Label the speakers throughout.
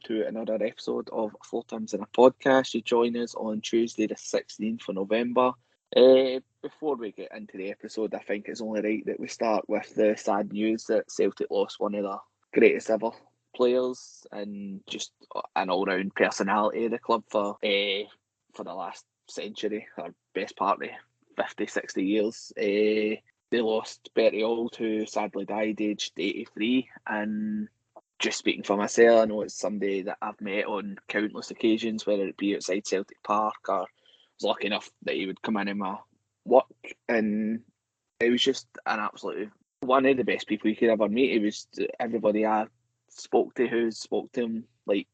Speaker 1: to another episode of 4Tims in a Podcast. You join us on Tuesday the 16th of November. Before we get into the episode, I think it's only right that we start with the sad news that Celtic lost one of the greatest ever players and just an all-round personality of the club for the last century, or best part of 50, 60 years. They lost Bertie Auld, who sadly died aged 83, and just speaking for myself, I know it's somebody that I've met on countless occasions, whether it be outside Celtic Park or was lucky enough that he would come in my work, and it was just an absolute one of the best people you could ever meet. It was everybody I spoke to who spoke to him, like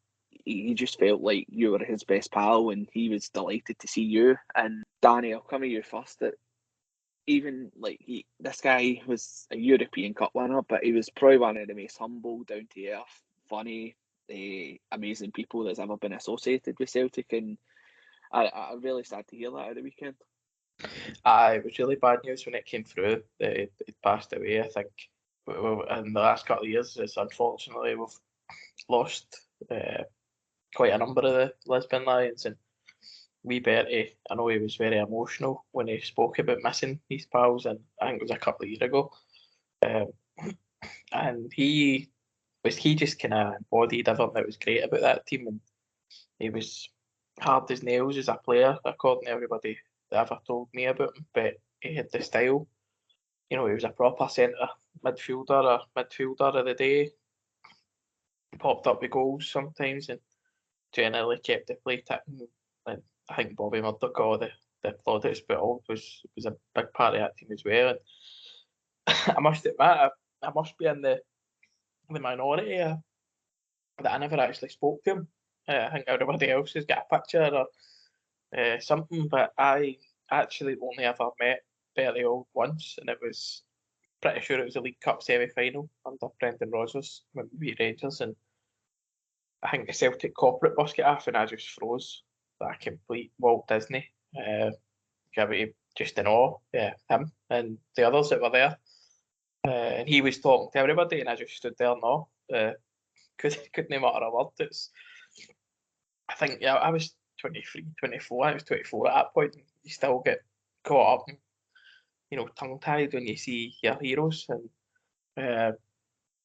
Speaker 1: he just felt like you were his best pal, and he was delighted to see you. And Danny, I'll come to you first. That even like this guy was a European Cup winner, but he was probably one of the most humble, down to earth, funny, amazing people that's ever been associated with Celtic, and I'm really sad to hear that at the weekend.
Speaker 2: It was really bad news when it came through that it passed away. I think in the last couple of years, unfortunately we've lost quite a number of the Lisbon Lions, and wee Bertie, I know he was very emotional when he spoke about missing his pals, and I think it was a couple of years ago. And he just kind of embodied everything that was great about that team, and he was hard as nails as a player, according to everybody that ever told me about him. But he had the style. You know, he was a proper centre midfielder of the day. He popped up with goals sometimes and generally kept the play ticking. And I think Bobby Murdoch, or the plaudits, but Auld was a big part of that team as well. And I must admit, I must be in the minority that I never actually spoke to him. I think everybody else has got a picture or something, but I actually only ever met Bertie Auld once, and it was pretty sure it was a League Cup semi-final under Brendan Rodgers when we beat Rangers, and I think the Celtic corporate bus got off and I just froze. That complete Walt Disney. Just in awe, him and the others that were there. And he was talking to everybody, and I just stood there and awe. Couldn't mutter a word. I think I was 23, 24. I was 24 at that point. You still get caught up and, tongue-tied when you see your heroes. And,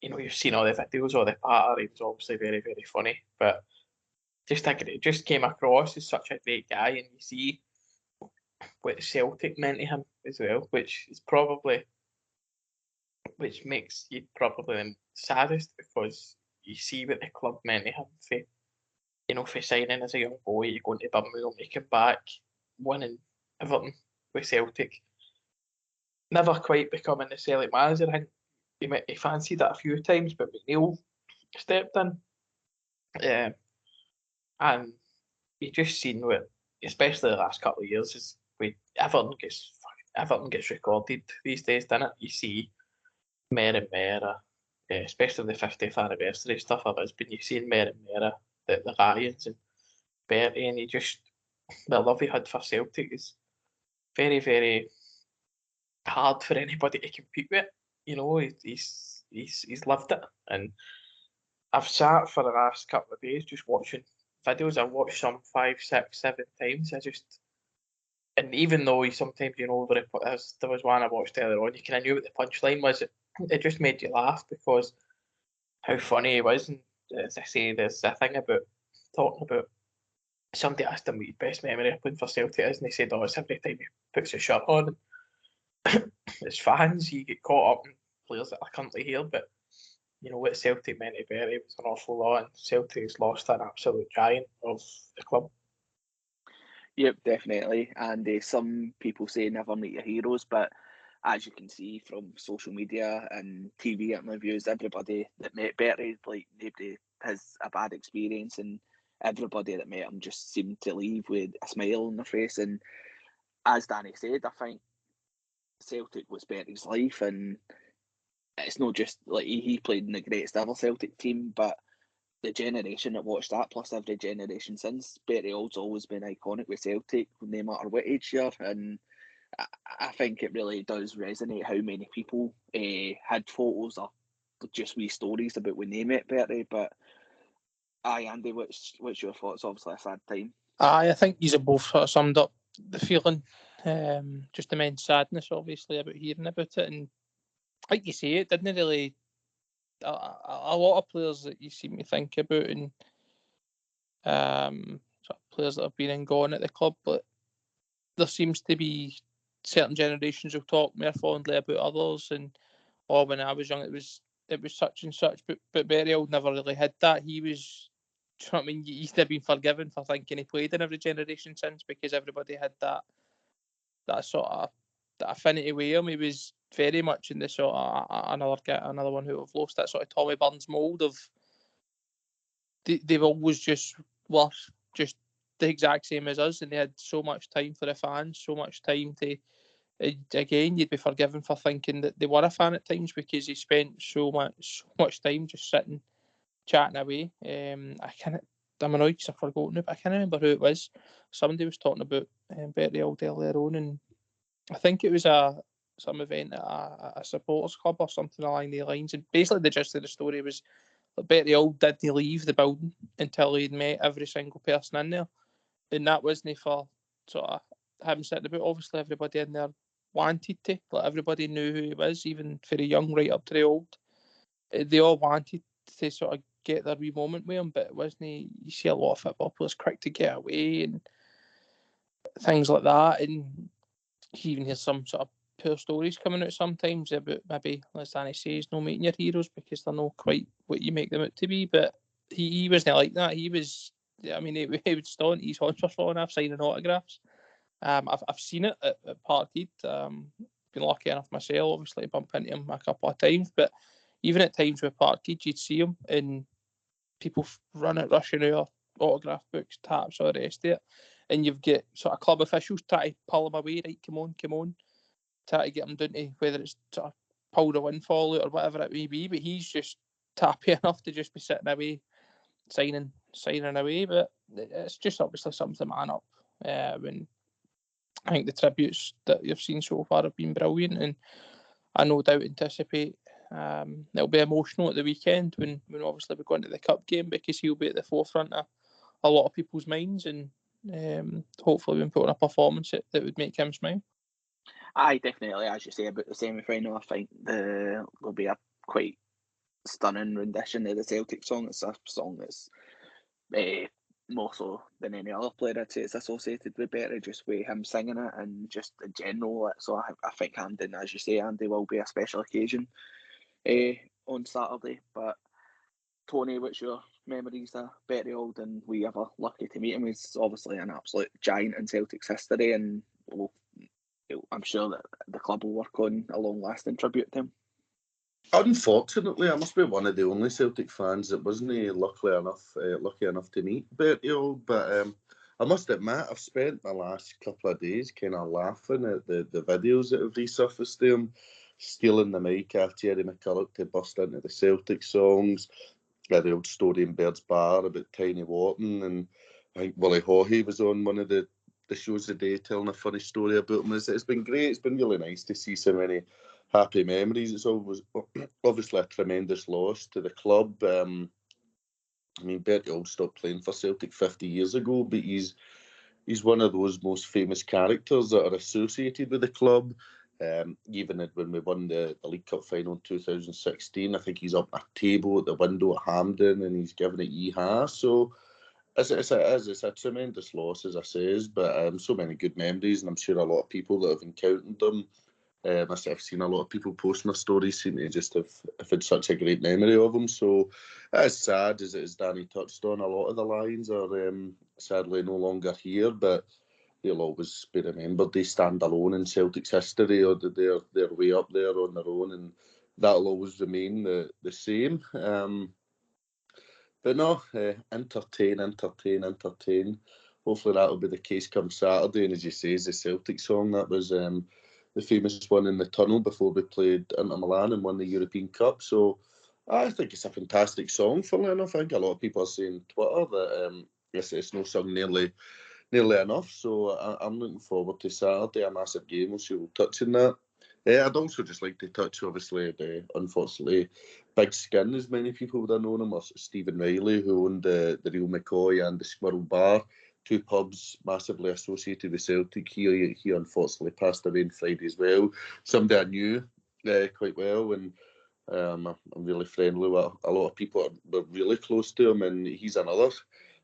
Speaker 2: you've seen all the videos of the patter. He was obviously very, very funny. But just thinking it just came across as such a great guy, and you see what Celtic meant to him as well, which makes you probably the saddest, because you see what the club meant to him for signing as a young boy, you going to Birmingham, making back, winning everything with Celtic, never quite becoming the Celtic manager. I think he fancied that a few times, but McNeil stepped in, and you just seen what, especially the last couple of years, is everything gets recorded these days, doesn't it? You see more and more, especially the 50th anniversary stuff of Lisbon, you've seen more and more the Lions and Bertie, and the love he had for Celtic is very, very hard for anybody to compete with. He's lived it, and I've sat for the last couple of days just watching videos. I've watched some 5, 6, 7 times. And even though sometimes there was one I watched earlier on, you kind of knew what the punchline was. It just made you laugh because how funny he was. And as I say, there's a thing about talking about, somebody asked him what his best memory of playing for Celtic is, and he said, it's every time he puts his shirt on. As fans, you get caught up in players that are currently here, but what Celtic meant to Bertie was an awful lot, and Celtic has lost an absolute giant of the club.
Speaker 1: Yep, definitely. And some people say never meet your heroes, but as you can see from social media and TV interviews, everybody that met Bertie, like, nobody has a bad experience, and everybody that met him just seemed to leave with a smile on their face. And as Danny said, I think Celtic was Bertie's life, and it's not just like he played in the greatest ever Celtic team, but the generation that watched that, plus every generation since, Bertie Auld's always been iconic with Celtic, no matter what age you're. And I think it really does resonate how many people had photos or just wee stories about when they met Bertie. But Aye, Andy, what's your thoughts? Obviously, a sad time.
Speaker 2: I think you've both sort of summed up the feeling. Just immense sadness, obviously, about hearing about it. And like you say, it didn't really... A lot of players that you seem to think about, and sort of players that have been and gone at the club, but there seems to be certain generations who talk more fondly about others. And when I was young, it was such and such, but Bertie Auld never really had that. He was... Do you know what I mean? He's never been forgiven for thinking he played in every generation since, because everybody had that sort of that affinity with him. He was very much in the sort of another one who have lost that sort of Tommy Burns mould of they've always just were just the exact same as us, and they had so much time for the fans, so much time to... Again, you'd be forgiven for thinking that they were a fan at times, because he spent so much time just sitting, chatting away. I'm annoyed because I've forgotten it, but I can't remember who it was. Somebody was talking about Bertie Auld earlier on, and I think it was some event at a supporters club or something along the lines. And basically, the gist of the story was that Bertie Auld didn't leave the building until he'd met every single person in there, and that wasn't for sort of him sitting about. Obviously, everybody in there wanted to, like, everybody knew who he was, even for the young right up to the old. They all wanted to sort of get their wee moment with him, but it wasn't... You see a lot of football players quick to get away and things like that, and you even hear some sort of poor stories coming out sometimes about, maybe, as Danny says, no meeting your heroes because they're not quite what you make them out to be. But he wasn't like that. He was... I mean, he would stand his horns for falling off signing autographs. I've seen it at Parkhead. Been lucky enough myself, obviously, to bump into him a couple of times. But even at times with Parkhead, you'd see him and people rushing out autograph books, taps, all the rest of it. And you've got sort of club officials trying to pull him away, right? Come on, try to get him down to whether it's sort of pull the windfall out or whatever it may be. But he's just tappy enough to just be sitting away, signing away. But it's just obviously something to man up. When I think the tributes that you've seen so far have been brilliant, and I no doubt anticipate it'll be emotional at the weekend when obviously we're going to the cup game, because he'll be at the forefront of a lot of people's minds, and hopefully we can put on a performance that would make him smile.
Speaker 1: Aye, definitely. As you say about the semi-final, I think there'll be a quite stunning rendition of the Celtic song. It's a song that's more so than any other player, I'd say, it's associated with Bertie, just with him singing it and just in general. So I think Hampden, as you say, Andy, will be a special occasion on Saturday. But Tony, what's your memories of Bertie Auld? And we ever lucky to meet him? He's obviously an absolute giant in Celtic's history, and I'm sure that the club will work on a long-lasting tribute to him.
Speaker 3: Unfortunately, I must be one of the only Celtic fans that wasn't lucky enough to meet Bertie Auld. But I must admit, I've spent the last couple of days kind of laughing at the videos that have resurfaced of him stealing the mic after Jerry McCulloch to bust into the Celtic songs. The old story in Baird's Bar about Tiny Wharton, and I think Willie Hawley was on one of the shows today telling a funny story about him. It's been great. It's been really nice to see so many happy memories. It's always obviously a tremendous loss to the club. I mean, Bertie Auld stopped playing for Celtic 50 years ago, but he's one of those most famous characters that are associated with the club. Even when we won the League Cup final in 2016, I think he's up a table at the window at Hampden and he's giving it yee-haw. So it's a tremendous loss, as I says, but so many good memories, and I'm sure a lot of people that have encountered them. I've seen a lot of people posting their stories seem to just have had such a great memory of him. So as sad as Danny touched on, a lot of the Lions are sadly no longer here, but they'll always be remembered. They stand alone in Celtic's history, or they're way up there on their own, and that'll always remain the same. But no, entertain. Hopefully that'll be the case come Saturday. And as you say, the Celtic song, that was the famous one in the tunnel before we played Inter Milan and won the European Cup. So I think it's a fantastic song, funnily enough. I think a lot of people are saying on Twitter that it's no sung nearly enough. So I'm looking forward to Saturday, a massive game. We'll touch on that. I'd also just like to touch, obviously, the unfortunately Big Skin, as many people would have known him, or Stephen Riley, who owned the Real McCoy and the Squirrel Bar, two pubs massively associated with Celtic. He unfortunately passed away on Friday as well. Somebody I knew quite well, and I'm really friendly with a lot of people that were really close to him, and he's another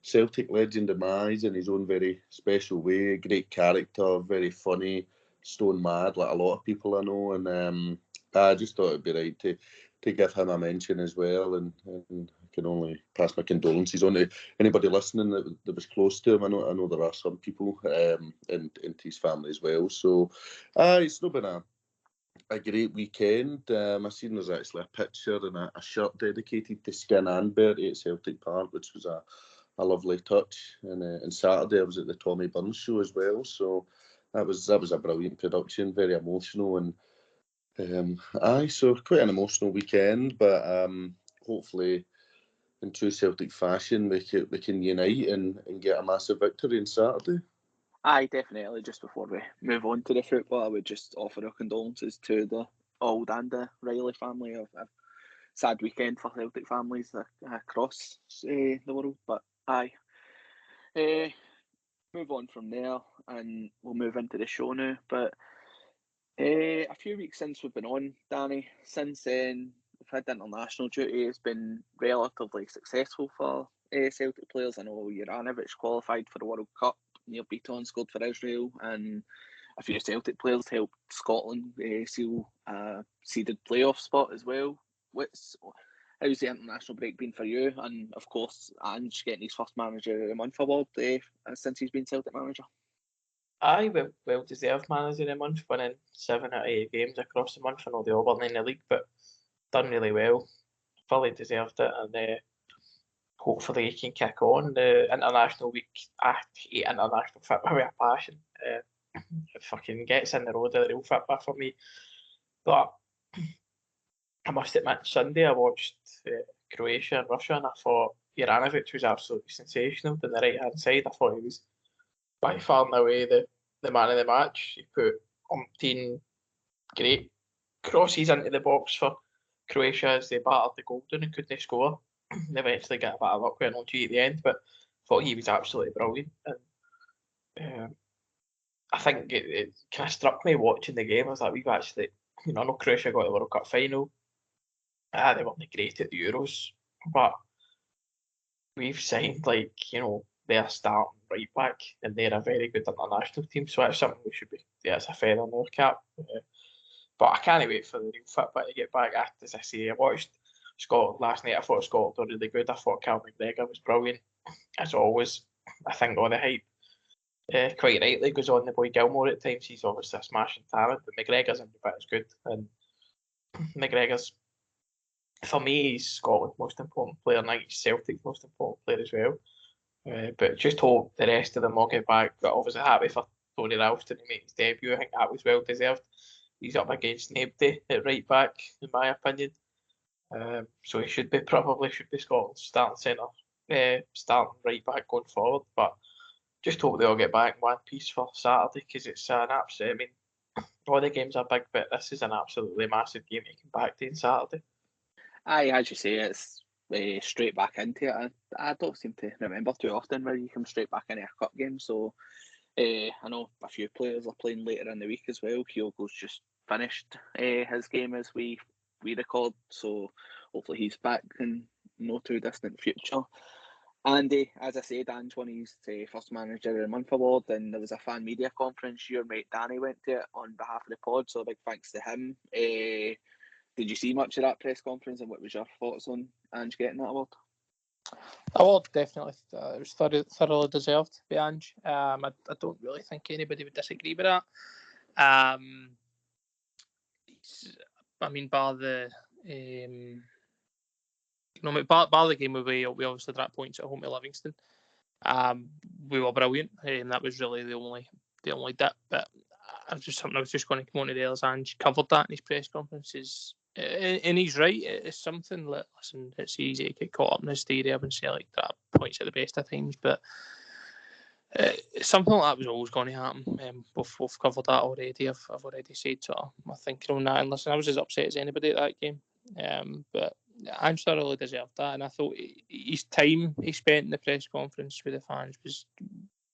Speaker 3: Celtic legend in my eyes in his own very special way. Great character, very funny, stone mad like a lot of people I know, and I just thought it'd be right to give him a mention as well, and I can only pass my condolences on to anybody listening that was close to him. I know there are some people and to his family as well. So it's not been a great weekend. I seen there's actually a picture and a shirt dedicated to Skin and Bertie at Celtic Park, which was a lovely touch. And Saturday I was at the Tommy Burns show as well, so that was a brilliant production, very emotional, and so quite an emotional weekend. But hopefully, in true Celtic fashion, we can unite and get a massive victory on Saturday.
Speaker 1: Aye, definitely. Just before we move on to the football, I would just offer our condolences to the Auld and the Riley family. Of a sad weekend for Celtic families across the world. But aye, move on from there, and we'll move into the show now. But a few weeks since we've been on, Danny, since then we've had international duty. It's been relatively successful for Celtic players. I know Juranovic qualified for the World Cup. Neil Beaton scored for Israel, and a few Celtic players helped Scotland seal a seeded playoff spot as well. How's the international break been for you? And of course, Ange getting his first Manager of the Month award since he's been Celtic manager.
Speaker 2: Aye, well deserved Manager of the Month, winning 7 out of 8 games across the month. I know they all weren't in the league, but done really well. Fully deserved it, and hopefully he can kick on the international week. I hate international football with a passion. It fucking gets in the road of the real football for me. But I must admit, Sunday I watched Croatia and Russia, and I thought Juranovic was absolutely sensational on the right hand side. I thought he was by far and away the man of the match. He put umpteen great crosses into the box for Croatia as they battered the goal down and couldn't score. They eventually got a bit of luck with an OG at the end, but thought he was absolutely brilliant. And I think it kind of struck me watching the game. I was like, we've actually, I know Croatia got the World Cup final. They weren't great at the Euros, but we've signed their starting right back, and they're a very good international team. So that's something we should be. It's a feather in our cap. But I can't wait for the real football to get back. As I say, I watched Scotland last night. I thought Scotland were really good. I thought Cal McGregor was brilliant, as always. I think all the hype, quite rightly, goes on the boy Gilmore at times. He's obviously a smashing talent, but McGregor's every bit as good. And McGregor's, for me, he's Scotland's most important player, and I think he's Celtic's most important player as well. But just hope the rest of them will get back. But obviously happy for Tony Ralston to make his debut. I think that was well deserved. He's up against Nebty at right back, in my opinion. So he should be Scotland's starting centre, starting right back going forward. But just hope they all get back in one piece for Saturday, because it's an absolute. I mean, all the games are big, but this is an absolutely massive game to come back to on Saturday.
Speaker 1: Aye, as you say, it's straight back into it. I don't seem to remember too often where you come straight back into a cup game. So I know a few players are playing later in the week as well. Kyogo's just finished his game as we record, so hopefully he's back in no too distant future. And as I said, Ange won his first Manager of the Month award, and there was a fan media conference. Your mate Danny went to it on behalf of the pod, so a big thanks to him. Did you see much of that press conference, and what was your thoughts on Ange getting that award?
Speaker 4: Award definitely. It was thoroughly deserved by Ange. I don't really think anybody would disagree with that. I mean, bar the bar the game where we obviously dropped points at home to Livingston. We were brilliant, and that was really the only dip. But I was just going to come on to the others. Ange covered that in his press conferences. And he's right. It's something that, listen, it's easy to get caught up in hysteria when Celtic drop points at the best of times, but Something like that was always going to happen. We've covered that already. I've already said sort of my thinking on that. And listen, I was as upset as anybody at that game. But Ange thoroughly deserved that. And I thought his time he spent in the press conference with the fans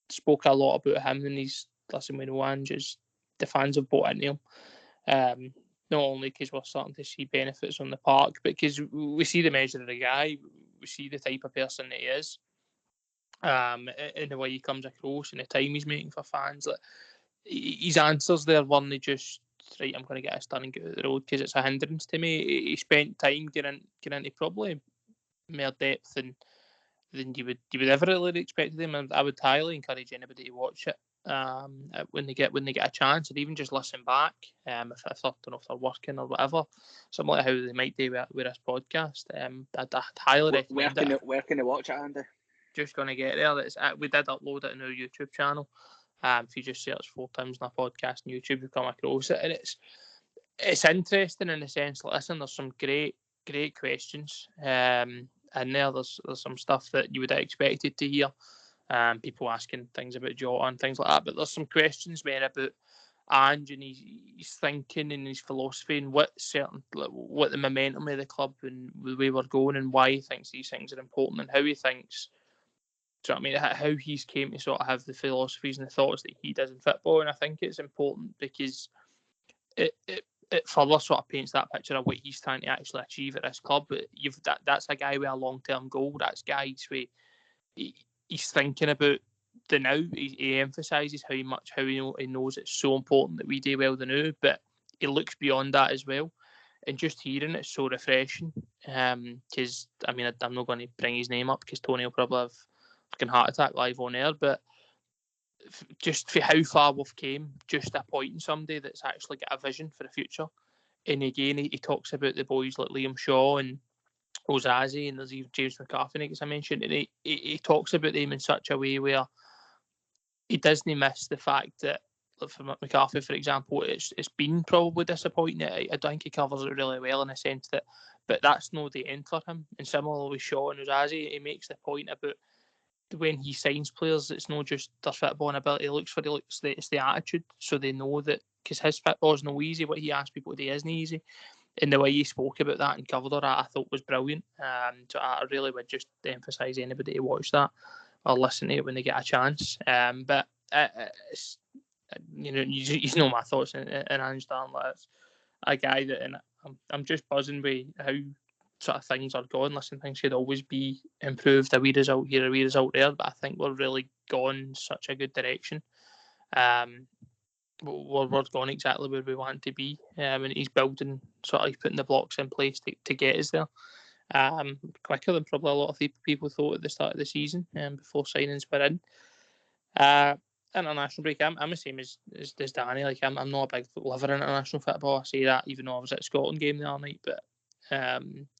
Speaker 4: spoke a lot about him. And listen, we know Ange, the fans have bought into him. Not only because we're starting to see benefits on the park, but because we see the measure of the guy, we see the type of person that he is. In the way he comes across and the time he's making for fans, like his answers there weren't just right. I'm going to get this done and get out of the road because it's a hindrance to me. He spent time getting into probably more depth than you would ever really expect of him. And I would highly encourage anybody to watch it when they get a chance, and even just listen back if I don't know if they're working or whatever, something like how they might do with this podcast. I'd highly recommend it.
Speaker 1: Where can they watch it, Andy?
Speaker 4: Just going to get there. We did upload it on our YouTube channel. If you just search 4 Tims on a podcast on YouTube, you come across it, and it's interesting in the sense. Listen, there's some great questions in there. There's some stuff that you would have expected to hear. People asking things about Jota and things like that, but there's some questions made about Ange and his thinking and his philosophy and what the momentum of the club and the way we're going and why he thinks these things are important and how he thinks. Do you know what I mean? How he's came to sort of have the philosophies and the thoughts that he does in football, and I think it's important because it further sort of paints that picture of what he's trying to actually achieve at this club. That's a guy with a long-term goal. That's guys where he's thinking about the now. He emphasises how he knows it's so important that we do well the now, but he looks beyond that as well. And just hearing it's so refreshing. Because I mean, I'm not going to bring his name up because Tony will probably have a heart attack live on air, but just for how far we've came, just appointing somebody that's actually got a vision for the future. And again, he talks about the boys like Liam Shaw and Ozazi, and there's even James McCarthy, as I mentioned, and he talks about them in such a way where he doesn't miss the fact that, for McCarthy, for example, it's been probably disappointing. I think he covers it really well in a sense that, but that's no the end for him. And similarly with Shaw and Ozazi, he makes the point about when he signs players, it's not just their football and ability. It's the attitude, so they know that because his football is no easy. What he asks people to do isn't easy, and the way he spoke about that and covered it, I thought was brilliant. So I really would just emphasise anybody to watch that or listen to it when they get a chance. But it's, you know my thoughts in Ange Darnley. It's a guy that, and I'm just buzzing with how sort of things are going. Listen, things could always be improved. A wee result here, a wee result there, but I think we're really gone such a good direction. We're going exactly where we want to be, and he's building, sort of putting the blocks in place to get us there. Quicker than probably a lot of people thought at the start of the season, before signings were in. International break, I'm the same as Danny. Like I'm not a big lover of international football. I say that even though I was at the Scotland game the other night, but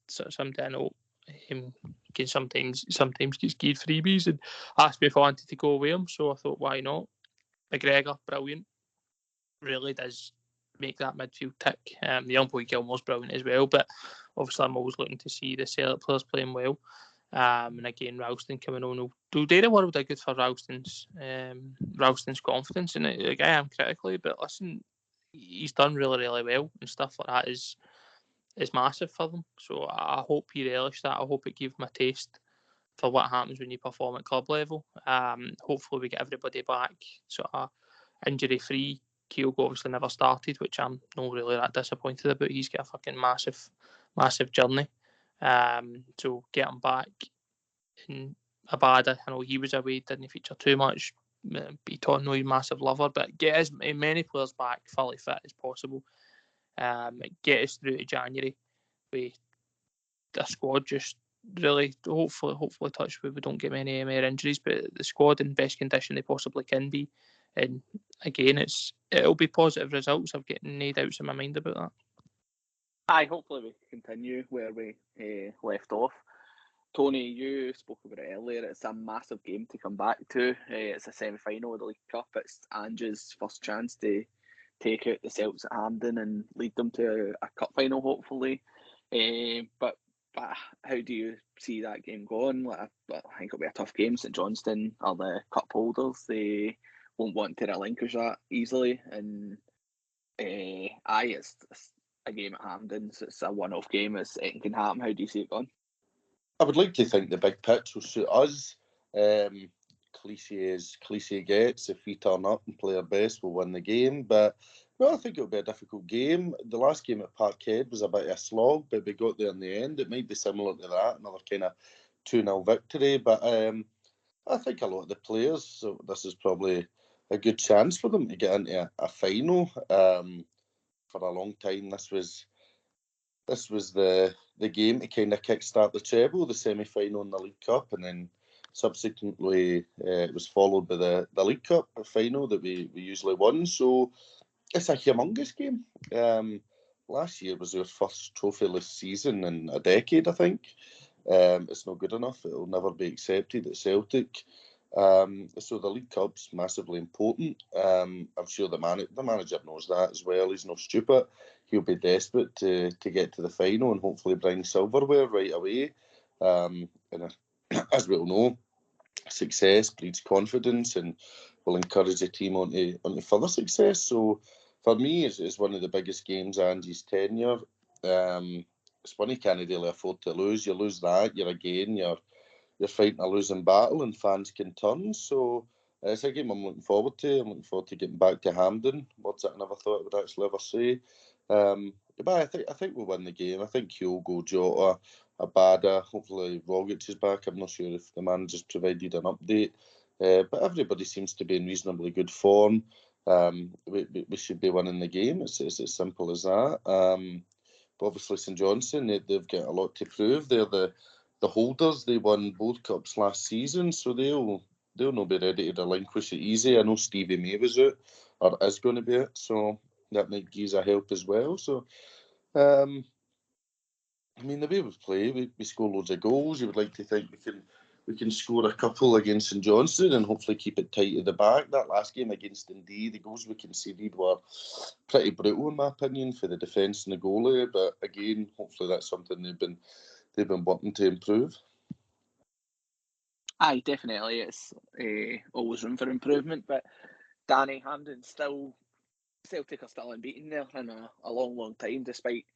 Speaker 4: sometimes I know him can sometimes get skied freebies and asked me if I wanted to go with him. So I thought, why not? McGregor, brilliant. Really does make that midfield tick. The young boy Gilmore's brilliant as well, but obviously I'm always looking to see the Celtic players playing well. And again, Ralston coming on will do the world a good for Ralston's confidence. And I am critically, but listen, he's done really, really well, and stuff like that is massive for them. So I hope he relished that. I hope it gave him a taste for what happens when you perform at club level. Hopefully we get everybody back sort of injury free. Kyogo obviously never started, which I'm not really that disappointed about. He's got a fucking massive journey. So get him back. And Abada, I know he was away, didn't feature too much. Beaton, no massive lover, but get as many players back fully fit as possible. Get us through to January with the squad just really, hopefully touch wood, we don't get many more injuries, but the squad in best condition they possibly can be. And again, it'll be positive results. I've got no doubts in my mind about that.
Speaker 1: Aye, hopefully we continue where we left off. Tony, you spoke about it earlier. It's a massive game to come back to. It's a semi-final of the League Cup. It's Ange's first chance to take out the Celtics at Hampden and lead them to a cup final, hopefully. But But how do you see that game going? I think it'll be a tough game. St Johnstone are the cup holders. They won't want to relinquish that easily. And it's a game at Hampden, so it's a one-off game. Anything can happen. How do you see it going?
Speaker 3: I would like to think the big pitch will suit us. Cliche as cliche gets, if we turn up and play our best, we'll win the game. But no, I think it'll be a difficult game. The last game at Parkhead was a bit of a slog, but we got there in the end. It might be similar to that, another kind of 2-0 victory. But I think a lot of the players, so this is probably a good chance for them to get into a final. For a long time, this was the game to kind of kickstart the treble, the semi-final in the League Cup, and then subsequently it was followed by the League Cup final that we usually won. So it's a humongous game. Last year was our first trophyless season in a decade, I think. It's not good enough. It'll never be accepted at Celtic. So the League Cup's massively important. I'm sure the manager knows that as well. He's not stupid. He'll be desperate to get to the final and hopefully bring silverware right away. And as we all know, success breeds confidence and will encourage the team onto further success. So for me, it's one of the biggest games of Ange's tenure. It's one he can't really afford to lose. You lose that, you're fighting a losing battle and fans can turn. So it's a game I'm looking forward to. I'm looking forward to getting back to Hampden. Words that I never thought I would actually ever say. But I think we'll win the game. I think Kyogo, Jota, Abada, hopefully Rogic is back. I'm not sure if the manager's provided an update. But everybody seems to be in reasonably good form. We should be winning the game. It's as simple as that. But obviously St Johnstone, they've got a lot to prove. They're the holders. They won both cups last season, so they'll not be ready to relinquish it easy. I know Stevie May was out, or is going to be out, so that might give us a help as well. So, I mean, the way we play, we score loads of goals. You would like to think we can score a couple against St Johnstone and hopefully keep it tight at the back. That last game against Dundee, the goals we conceded were pretty brutal in my opinion for the defence and the goalie. But again, hopefully that's something they've been wanting to improve.
Speaker 1: Aye, definitely. It's always room for improvement. But Danny, Celtic are still unbeaten there in a long time, despite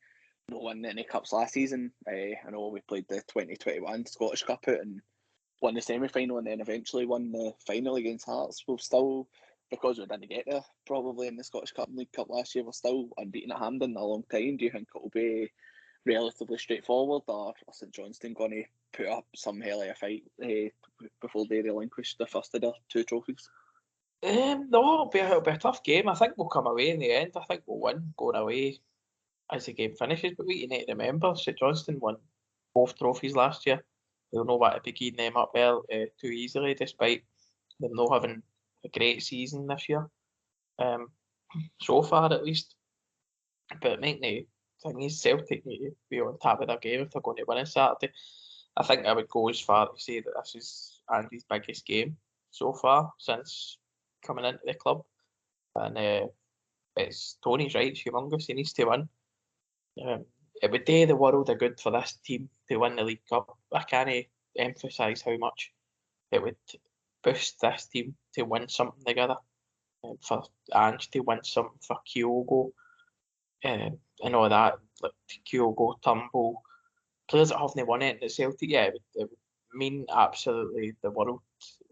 Speaker 1: not winning any cups last season. I know we played the 2021 Scottish Cup out and won the semi-final and then eventually won the final against Hearts. We'll still, because we didn't get there probably in the Scottish Cup and League Cup last year, we're still unbeaten at Hampden in a long time. Do you think it'll be relatively straightforward, or St Johnstone going to put up some hell of a fight before they relinquish the first of their two trophies?
Speaker 2: No, it'll be a tough game. I think we'll come away in the end. I think we'll win going away as the game finishes. But we need to remember, St Johnstone won both trophies last year. They'll know what to be gearing them up too easily, despite them not having a great season this year, so far at least. But the thing is, Celtic need to be on top of their game if they're going to win on Saturday. I think I would go as far to say that this is Andy's biggest game so far since coming into the club. And it's Tony's right, it's humongous, he needs to win. It would do the world a good for this team to win the League Cup. I can't emphasise how much it would boost this team to win something together. For Ange to win something, for Kyogo, and all that, like Kyogo, Turnbull, players that haven't won it at Celtic, yeah, it would mean absolutely the world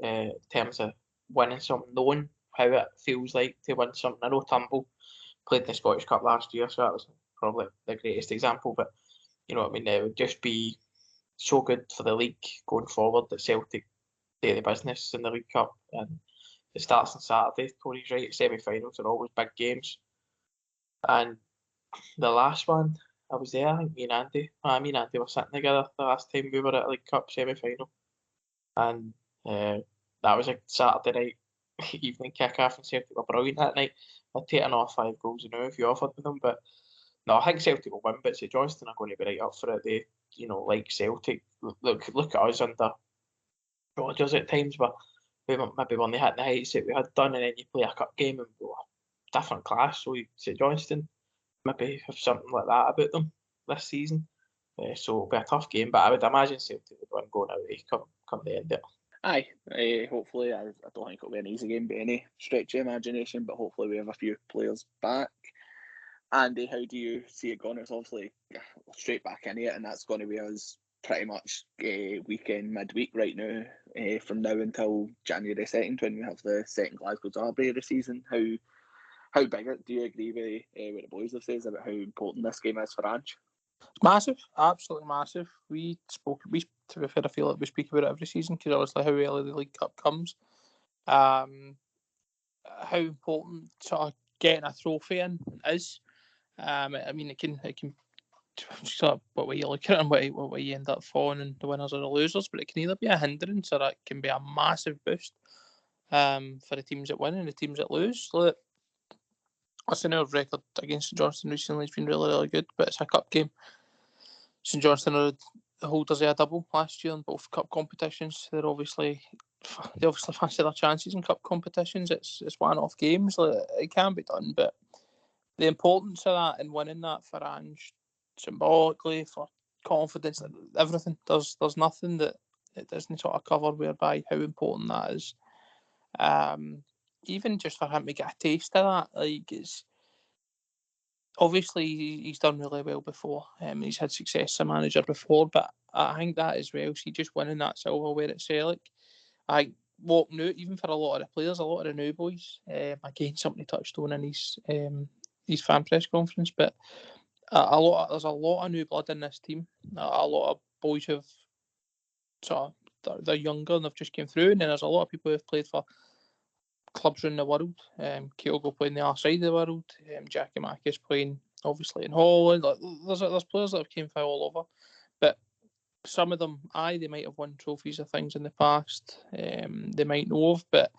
Speaker 2: in terms of winning something, knowing how it feels like to win something. I know Turnbull played in the Scottish Cup last year, so that was probably the greatest example, but you know what I mean, it would just be so good for the league going forward that Celtic do the business in the League Cup. And it starts on Saturday. Tony's right, semi-finals are always big games. And the last one, I was there, I think me and Andy were sitting together the last time we were at a League Cup semi-final. And that was a Saturday night evening kick-off, and Celtic were brilliant that night. I'd taken off 5 goals now if you offered them, but no, I think Celtic will win, but St Johnstone are going to be right up for it. They, like Celtic, look at us under Rodgers at times, but we maybe when they hit the heights that we had done, and then you play a cup game and go, different class. So St Johnstone maybe have something like that about them this season. So it'll be a tough game, but I would imagine Celtic would win going away come the end of it.
Speaker 1: Aye, hopefully, I don't think it'll be an easy game by any stretch of imagination, but hopefully we have a few players back. Andy, how do you see it going? It's obviously straight back into it, and that's going to be us pretty much weekend, midweek right now, from now until January 2nd, when we have the second Glasgow Derby of the season. How big do you agree with what the boys have said about how important this game is for Ange?
Speaker 4: It's massive, absolutely massive. To be fair, I feel like we speak about it every season because obviously how early the League Cup comes. How important sort of getting a trophy in is. I mean, it can sort of what way you look at it and what way you end up falling and the winners or the losers, but it can either be a hindrance or it can be a massive boost for the teams that win and the teams that lose. Look, I know our record against St Johnstone recently has been really, really good, but it's a cup game. St Johnstone are the holders of a double last year in both cup competitions. They obviously fancy their chances in cup competitions. It's one-off games. It can be done, but the importance of that and winning that for Ange, symbolically, for confidence, everything. There's nothing that it doesn't sort of cover whereby how important that is. Even just for him to get a taste of that, like it's obviously he's done really well before. He's had success as a manager before, but I think that as well. See, just winning that silverware at Celtic, I walking out even for a lot of the players, a lot of the new boys. Again, somebody touched on in his fan press conference, but there's a lot of new blood in this team. A lot of boys who've sort of they're younger and they've just came through, and then there's a lot of people who've played for clubs around the world. Kyogo playing the other side of the world. Jackie Mackis playing obviously in Holland. Like, there's players that have came from all over, but some of them, they might have won trophies or things in the past. They might know of, but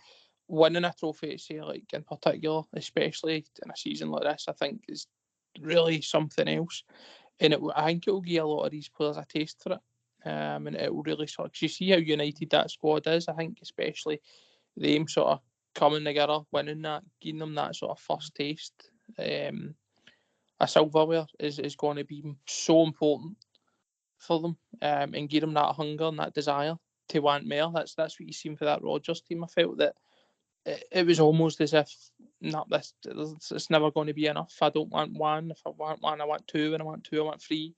Speaker 4: winning a trophy at Celtic in particular, especially in a season like this, I think is really something else. And I think it will give a lot of these players a taste for it. And it will really sort of, because you see how united that squad is. I think especially them sort of coming together, winning that, giving them that sort of first taste. A silverware is going to be so important for them, and give them that hunger and that desire to want more. That's what you seen for that Rodgers team. I felt that it was almost as if it's never going to be enough. I don't want one. If I want one, I want two. And I want two, I want three.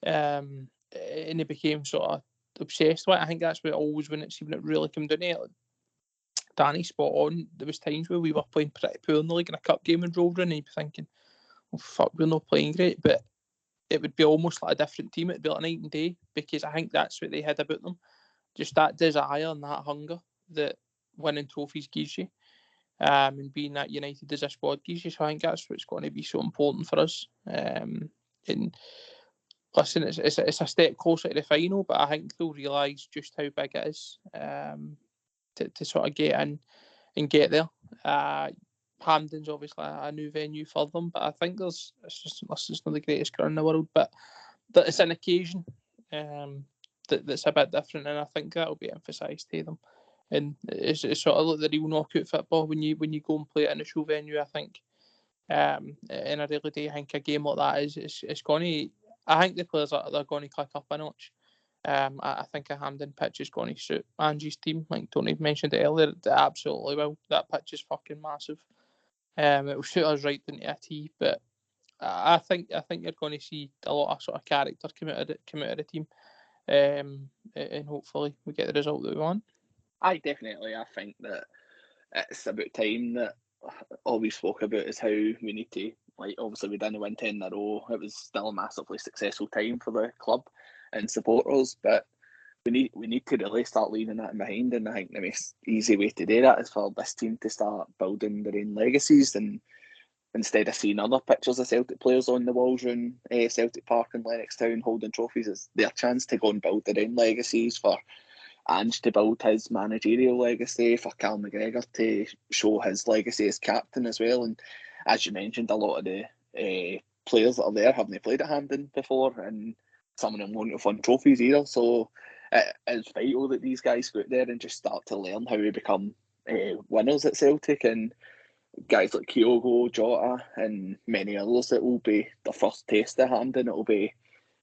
Speaker 4: And they became sort of obsessed with it. I think that's what always when it really came down to it. Danny, spot on. There was times where we were playing pretty poor in the league in a cup game and rolled in, and you'd be thinking, "Oh fuck, we're not playing great." But it would be almost like a different team. It'd be like night and day, because I think that's what they had about them. Just that desire and that hunger that winning trophies gives you, and being that united as a squad gives you. So I think that's what's going to be so important for us. And listen, it's a step closer to the final, but I think they'll realise just how big it is to sort of get in and get there. Hampden's obviously a new venue for them, but I think it's not the greatest ground in the world, but it's an occasion that's a bit different, and I think that will be emphasised to them. And it's sort of like the real knockout football when you go and play it in a show venue. I think, and I really do think a game like that is going to. I think the players they're going to click up a notch. I think a Hampden pitch is going to suit Ange's team. Like Tony mentioned it earlier, it absolutely will. That pitch is fucking massive. It will suit us right into a tee, but I think you're going to see a lot of sort of character come out of the team, and hopefully we get the result that we want.
Speaker 1: Definitely. I think that it's about time. That all we spoke about is how we need to, like, obviously we didn't win 10 in a row. It was still a massively successful time for the club and supporters, but we need to really start leaving that behind. And I think the most easy way to do that is for this team to start building their own legacies, and instead of seeing other pictures of Celtic players on the walls around Celtic Park and Lennoxtown holding trophies, it's their chance to go and build their own legacies, for Ange to build his managerial legacy, for Cal McGregor to show his legacy as captain as well. And as you mentioned, a lot of the players that are there haven't played at Hampden before, and some of them won't have won trophies either. So it is vital that these guys go out there and just start to learn how to become winners at Celtic. And guys like Kyogo, Jota, and many others, it will be the first taste of Hampden. It will be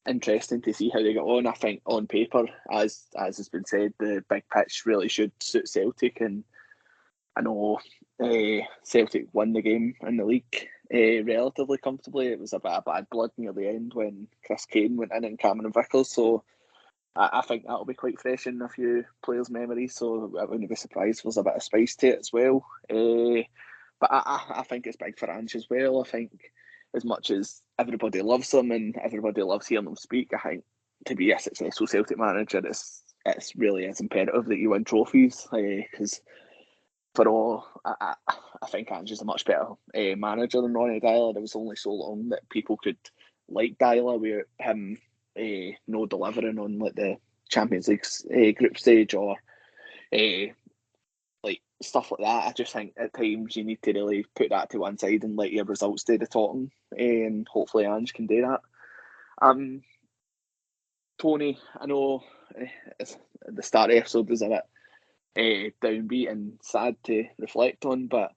Speaker 1: interesting to see how they get on. I think on paper, as has been said, the big pitch really should suit Celtic, and I know Celtic won the game in the league relatively comfortably. It was a bit of bad blood near the end when Chris Kane went in and Cameron Vickers, so I think that'll be quite fresh in a few players' memories, so I wouldn't be surprised if there's a bit of spice to it as well. But I think it's big for Ange as well. I think as much as everybody loves him and everybody loves hearing him speak, I think to be a successful Celtic manager, it's really is imperative that you win trophies, because for all, I think Ange is a much better manager than Ronnie Deila. There was only so long that people could like Deila with him no delivering on like the Champions League group stage or like stuff like that. I just think at times you need to really put that to one side and let your results do the talking, and hopefully Ange can do that. Tony, I know the start of the episode was a bit downbeat and sad to reflect on, but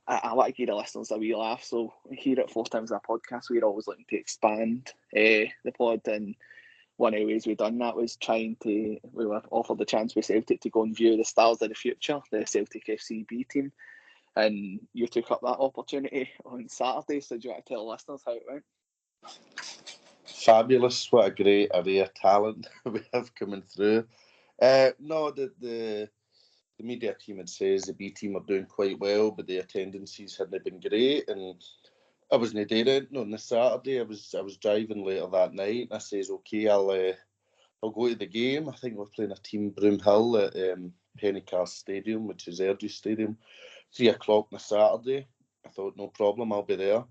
Speaker 1: I want to give the listeners a wee laugh. So here at 4Tims a podcast, we're always looking to expand the pod, and one of the ways we've done that was we were offered the chance with Celtic to go and view the Stars of the Future, the Celtic FC B team, and you took up that opportunity on Saturday. So do you want to tell the listeners how it went?
Speaker 3: Fabulous! What a great array of talent we have coming through. No, the media team had says the B team are doing quite well, but the attendances hadn't been great, and I wasn't doing it on the Saturday. I was driving later that night, and I says, okay, I'll go to the game. I think we're playing a team Broomhill at Pennycast Stadium, which is Airdrie Stadium, 3 o'clock on a Saturday. I thought, no problem, I'll be there.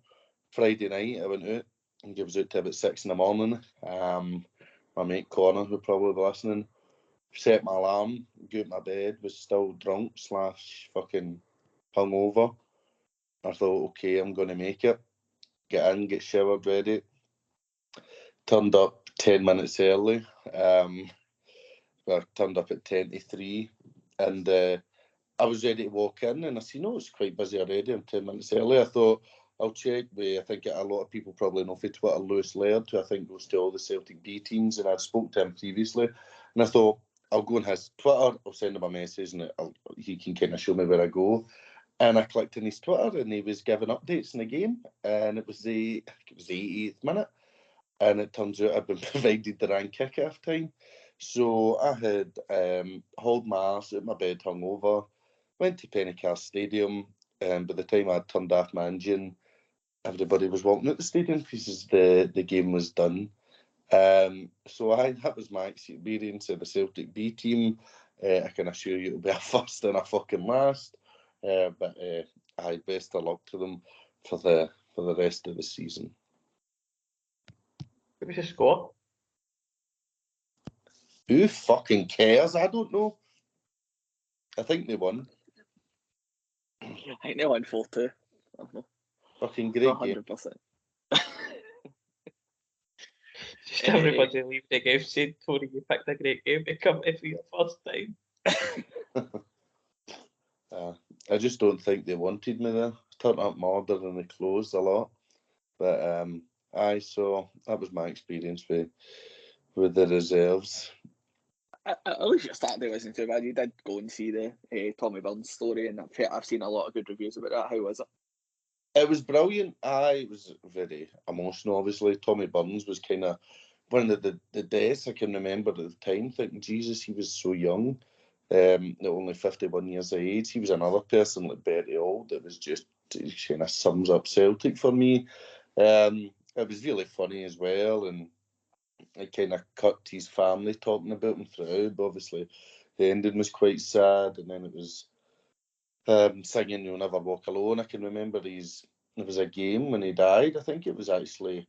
Speaker 3: Friday night, I went out and it was out to about 6 in the morning. My mate Connor, who probably be listening, set my alarm, got out of my bed, was still drunk / fucking hungover. I thought, okay, I'm going to make it. Get in, get showered, ready. Turned up 10 minutes early. I turned up at 10 to 3, and I was ready to walk in, and I said, no, it's quite busy already. I'm 10 minutes early. I thought, I'll check with, I think a lot of people probably know for Twitter, Lewis Laird, who I think goes to all the Celtic B teams, and I'd spoke to him previously, and I thought, I'll go on his Twitter, I'll send him a message, and he can kind of show me where I go. And I clicked on his Twitter, and he was giving updates in the game, and it was the 80th minute, and it turns out I'd been provided the rank kick-off time. So I had hauled my arse out my bed hungover, went to Pennycast Stadium, and by the time I'd turned off my engine, everybody was walking out the stadium because the game was done. So that was my experience of the Celtic B team. I can assure you it'll be a first and a fucking last. But best of luck to them for the rest of the season.
Speaker 2: What was the score?
Speaker 3: Who fucking cares? I don't know. I think they won.
Speaker 1: I think they won 4-2.
Speaker 3: Fucking great game.
Speaker 1: 100%.
Speaker 2: Just everybody leave the game saying, Tony, you picked a great game to come in for your first time.
Speaker 3: I just don't think they wanted me there. Turned up my order and they closed a lot. But so that was my experience with the reserves.
Speaker 1: At least your Saturday wasn't too bad. You did go and see the Tommy Burns story, and I've seen a lot of good reviews about that. How was it?
Speaker 3: It was brilliant. It was very emotional, obviously. Tommy Burns was kind of one of the deaths I can remember at the time, thinking, Jesus, he was so young, only 51 years of age. He was another person like Bertie Auld that was just kind of sums up Celtic for me. It was really funny as well, and it kind of cut his family talking about him throughout. But obviously, the ending was quite sad, and then it was singing You'll Never Walk Alone. I can remember there was a game when he died. I think it was actually,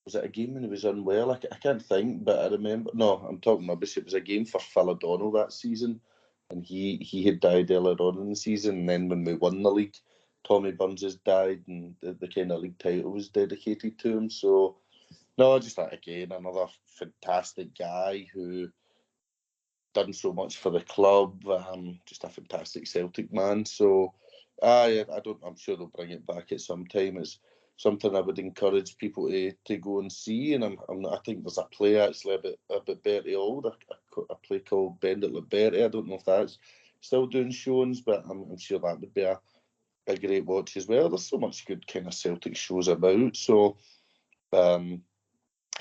Speaker 3: was it a game when he was unwell? I can't think, but I remember, no, I'm talking rubbish. It was a game for Phil O'Donnell that season, and he had died earlier on in the season, and then when we won the league, Tommy Burns has died, and the kind of league title was dedicated to him. So, no, just that again, another fantastic guy who done so much for the club, just a fantastic Celtic man. So, I'm sure they'll bring it back at some time. It's something I would encourage people to go and see. And I think there's a play actually about Bertie Auld, a play called Bend It Like Bertie. I don't know if that's still doing showings, but I'm sure that would be a great watch as well. There's so much good kind of Celtic shows about. So,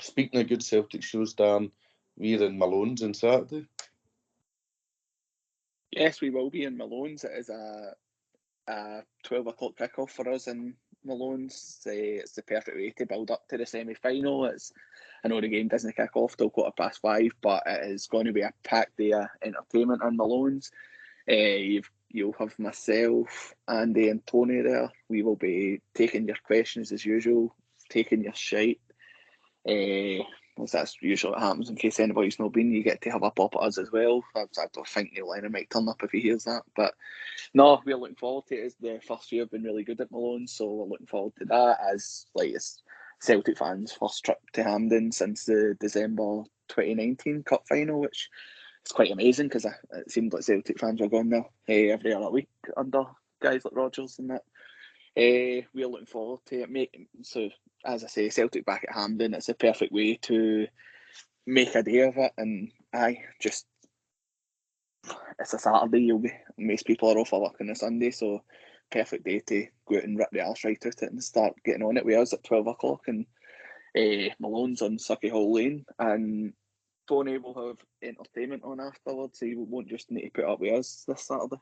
Speaker 3: speaking of good Celtic shows, Dan, we're in Malone's on Saturday.
Speaker 1: Yes, we will be in Malone's. It is a 12 o'clock kickoff for us in Malone's. It's the perfect way to build up to the semi-final. I know the game doesn't kick off till 5:15, but it is going to be a packed day of entertainment in Malone's. You'll have myself, Andy and Tony there. We will be taking your questions as usual, taking your shite. That's usually what happens in case anybody's not been. You get to have a pop at us as well. I don't think Neil Lennon might turn up if he hears that. But no, we're looking forward to it. It's the first year have been really good at Malone, so we're looking forward to that as it's Celtic fans' first trip to Hampden since the December 2019 Cup final, which is quite amazing because it seemed like Celtic fans were going there every other week under guys like Rodgers and that. We're looking forward to it, mate. So, as I say, Celtic back at Hampden, it's a perfect way to make a day of it. And it's a Saturday. Most people are off for work on a Sunday, so perfect day to go out and rip the arse right out it and start getting on it with us at 12 o'clock. And Malone's on Sucky Hall Lane, and Tony will have entertainment on afterwards, so you won't just need to put up with us this Saturday.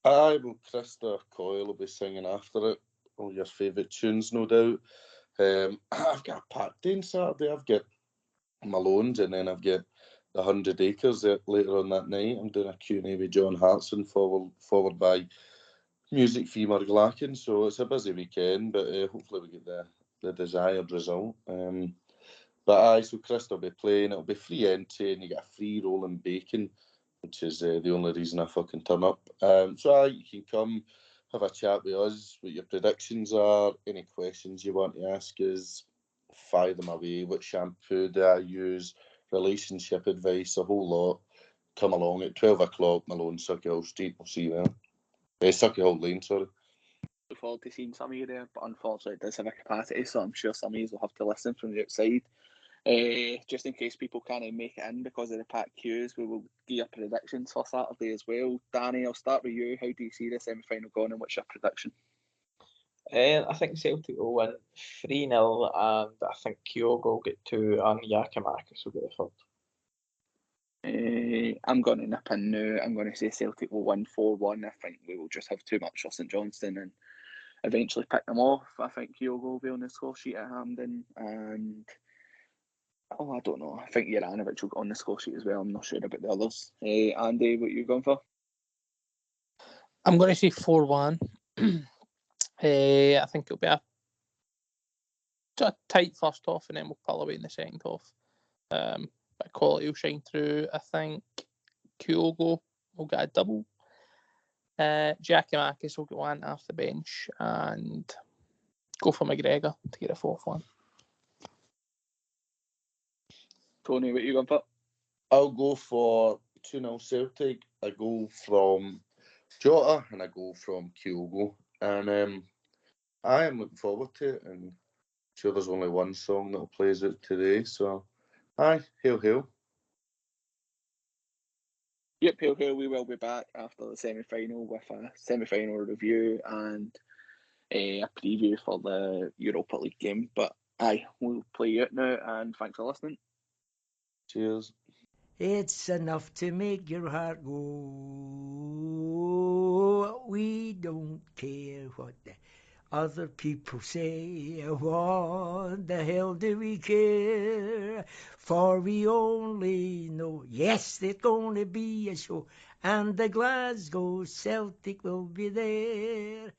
Speaker 3: Aye, well, Krista Coyle will be singing after it. All your favourite tunes, no doubt. I've got a packed day on Saturday. I've got Malone's, and then I've got the 100 Acres later on that night. I'm doing a Q&A with John Hartson, followed by Music Fee Murglachen. So it's a busy weekend, but hopefully we get the desired result. But aye, so Krista will be playing. It'll be free entry, and you get a free rolling bacon, which is the only reason I fucking turn up. So you can come, have a chat with us, what your predictions are, any questions you want to ask us, fire them away. What shampoo do I use, relationship advice, a whole lot. Come along at 12 o'clock, Malone, Sucky Hall Street. We'll see you there. Sucky Hall Lane, sorry.
Speaker 1: Look forward to seeing some of you there, but unfortunately it does have a capacity, so I'm sure some of you will have to listen from the outside. Just in case people can't make it in because of the packed queues, we will give your predictions for Saturday as well. Danny, I'll start with you. How do you see the semi-final going, and what's your prediction?
Speaker 2: I think Celtic will win 3-0, and I think Kyogo will get 2, and Yakimakis will get the 3rd.
Speaker 1: I'm going to nip in now. I'm going to say Celtic will win 4-1. I think we will just have too much for St Johnstone and eventually pick them off. I think Kyogo will be on the score sheet at Hampden, and I don't know. I think Juranovic will get on the score sheet as well. I'm not sure about the others. Andy, what are you going for?
Speaker 4: I'm going to say 4-1. I think it'll be a tight first half, and then we'll pull away in the second half. But quality will shine through. I think Kyogo will get a double. Giacomakis will get one off the bench, and go for McGregor to get a 4th one.
Speaker 1: Tony, what are you going for?
Speaker 3: I'll go for 2-0 Celtic. A goal from Jota and a goal from Kyogo. And I am looking forward to it. And I'm sure there's only one song that'll play out today. So, aye, hail, hail.
Speaker 1: Yep, hail, hail. We will be back after the semi-final with a semi-final review and a preview for the Europa League game. But aye, we'll play you out now, and thanks for listening.
Speaker 3: Cheers.
Speaker 5: It's enough to make your heart go. We don't care what the other people say. What the hell do we care? For we only know, yes, there's gonna be a show, and the Glasgow Celtic will be there.